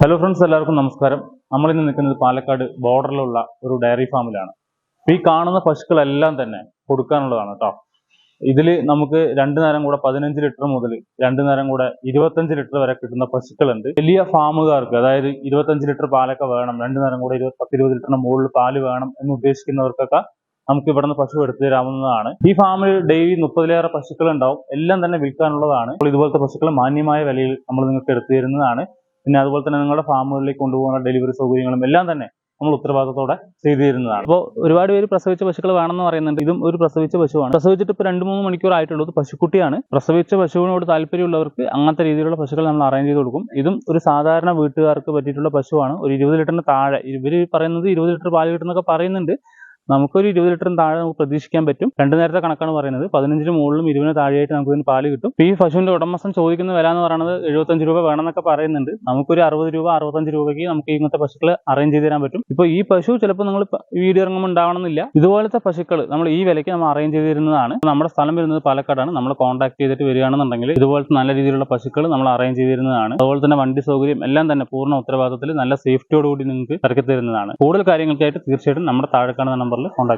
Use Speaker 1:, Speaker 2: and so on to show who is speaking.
Speaker 1: Hello friends, എല്ലാവർക്കും നമസ്കാരം. നമ്മളിന്ന് നിൽക്കുന്നത് പാലക്കാട് ബോർഡറിലുള്ള ഒരു ഡയറി ഫാമിലാണ്. ഈ കാണുന്ന പശുക്കളെല്ലാം തന്നെ കൊടുക്കാനുള്ളതാണ് കേട്ടോ. ഇതിൽ നമുക്ക് 2 നേരം കൂടെ 15 ലിറ്റർ മുതൽ 2 നേരം കൂടെ 25 ലിറ്റർ വരെ കിട്ടുന്ന പശുക്കളുണ്ട്. വലിയ ഫാമുകാർക്ക്, അതായത് 25 ലിറ്റർ പാലൊക്കെ വേണം, 2 നേരം കൂടെ 10-20 ലിറ്ററിന് മുകളിൽ പാല് വേണം എന്ന് ഉദ്ദേശിക്കുന്നവർക്കൊക്കെ നമുക്ക് ഇവിടുന്ന് പശു എടുത്തു തരാവുന്നതാണ്. ഈ ഫാമിൽ ഡെയിലി 30-ലേറെ പശുക്കൾ ഉണ്ടാവും. എല്ലാം തന്നെ വിൽക്കാനുള്ളതാണ്. അപ്പോൾ ഇതുപോലത്തെ പശുക്കൾ മാന്യമായ വിലയിൽ നമ്മൾ നിങ്ങൾക്ക് എടുത്തു തരുന്നതാണ്. പിന്നെ അതുപോലെ തന്നെ നിങ്ങളുടെ ഫാമുകളിലേക്ക് കൊണ്ടുപോകുന്ന ഡെലിവറി സൗകര്യങ്ങളും എല്ലാം തന്നെ നമ്മൾ ഉത്തരവാദിത്തത്തോടെ ചെയ്തു തരുന്നതാണ്. അപ്പോൾ ഒരുപാട് പേര് പ്രസവിച്ച പശുക്കൾ വേണമെന്ന് പറയുന്നുണ്ട്. ഇതും ഒരു പ്രസവിച്ച പശുവാണ്. പ്രസവിച്ചിട്ട് ഇപ്പോൾ 2-3 മണിക്കൂർ ആയിട്ടുള്ളത് പശുക്കുട്ടിയാണ്. പ്രസവിച്ച പശുവിനോട് താല്പര്യമുള്ളവർക്ക് അങ്ങനത്തെ രീതിയിലുള്ള പശുക്കൾ നമ്മൾ അറേഞ്ച് ചെയ്ത് കൊടുക്കും. ഇതും ഒരു സാധാരണ വീട്ടുകാർക്ക് പറ്റിയിട്ടുള്ള പശുവാണ്. ഒരു 20 ലിറ്ററിന് താഴെ, ഇവർ പറയുന്നത് 20 ലിറ്റർ പാല് കിട്ടുന്നൊക്കെ പറയുന്നുണ്ട്. നമുക്കൊരു 20 ലിറ്ററിന് താഴെ നമുക്ക് പ്രതീക്ഷിക്കാൻ പറ്റും. 2 നേരത്തെ കണക്കാണ് പറയുന്നത്. 15 മുകളിലും 20 താഴെയായിട്ട് നമുക്ക് ഇതിന് പാല് കിട്ടും. ഈ പശുവിന്റെ ഉടമസ്ഥൻ ചോദിക്കുന്ന വില എന്ന് പറയുന്നത് 75 രൂപ വേണമെന്നൊക്കെ പറയുന്നുണ്ട്. നമുക്കൊരു 60 രൂപ 65 രൂപയ്ക്ക് നമുക്ക് ഇങ്ങനത്തെ പശുക്കളെ അറേഞ്ച് ചെയ്ത് തരാൻ പറ്റും. ഇപ്പോൾ ഈ പശു ചിലപ്പോൾ നിങ്ങൾ വീഡിയോ ഇറങ്ങുമ്പോൾ ഉണ്ടാവണമെന്നില്ല. ഇതുപോലത്തെ പശുക്കൾ നമ്മൾ ഈ വിലയ്ക്ക് നമ്മൾ അറേഞ്ച് ചെയ്ത് തരുന്നതാണ്. നമ്മുടെ സ്ഥലം വരുന്നത് പാലക്കാടാണ്. നമ്മൾ കോൺടാക്ട് ചെയ്തിട്ട് വരികയാണെന്നുണ്ടെങ്കിൽ ഇതുപോലത്തെ നല്ല രീതിയിലുള്ള പശുക്കൾ നമ്മൾ അറേഞ്ച് ചെയ്ത് തരുന്നതാണ്. അതുപോലെ തന്നെ വണ്ടി സൗകര്യം എല്ലാം തന്നെ പൂർണ്ണ ഉത്തരവാദിത്തത്തിൽ നല്ല സേഫ്റ്റിയോടുകൂടി നിങ്ങൾക്ക് ഇറക്കി തരുന്നതാണ്. കൂടുതൽ കാര്യങ്ങൾക്കായിട്ട് തീർച്ചയായിട്ടും നമ്മുടെ താഴെ കാണുന്ന നമ്പറിൽ കോൺടാക്ട്